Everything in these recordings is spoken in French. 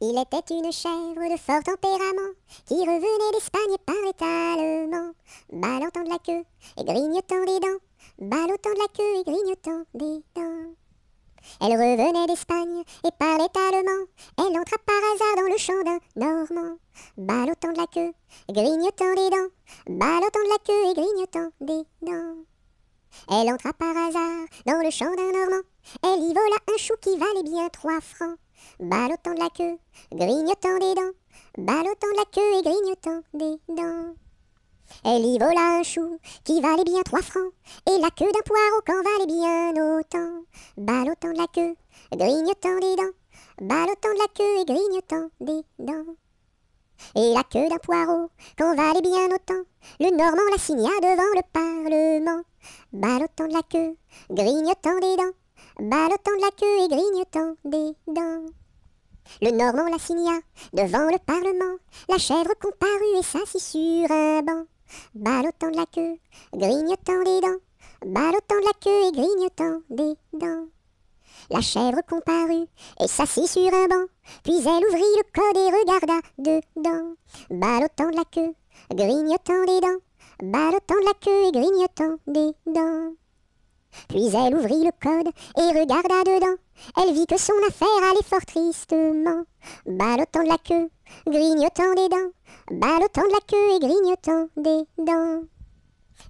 Il était une chèvre de fort tempérament qui revenait d'Espagne par étalement, ballottant de la queue et grignotant des dents, ballottant de la queue et grignotant des dents. Elle revenait d'Espagne et parlait allemand. Elle entra par hasard dans le champ d'un Normand, ballottant de la queue, grignotant des dents, ballottant de la queue et grignotant des dents. Elle entra par hasard dans le champ d'un Normand. Elle y vola un chou qui valait bien 3 francs, ballottant de la queue, grignotant des dents, ballottant de la queue et grignotant des dents. Elle y vola un chou qui valait bien 3 francs, et la queue d'un poireau qu'en valait bien autant, ballottant de la queue, grignotant des dents, ballottant de la queue et grignotant des dents. Et la queue d'un poireau qu'en valait bien autant, le Normand la signa devant le Parlement, ballottant de la queue, grignotant des dents, ballottant de la queue et grignotant des dents. Le Normand la signa devant le Parlement, la chèvre comparut et s'assit sur un banc, ballottant de la queue, grignotant des dents, ballottant de la queue et grignotant des dents. La chèvre comparut et s'assit sur un banc, puis elle ouvrit le code et regarda dedans, ballottant de la queue, grignotant des dents, ballottant de la queue et grignotant des dents. Puis elle ouvrit le code et regarda dedans. Elle vit que son affaire allait fort tristement, ballottant de la queue, grignotant des dents, ballottant de la queue et grignotant des dents.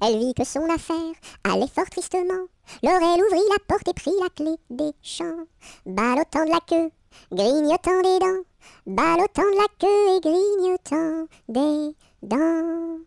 Elle vit que son affaire allait fort tristement. Alors elle ouvrit la porte et prit la clé des champs, ballottant de la queue, grignotant des dents, ballottant de la queue et grignotant des dents.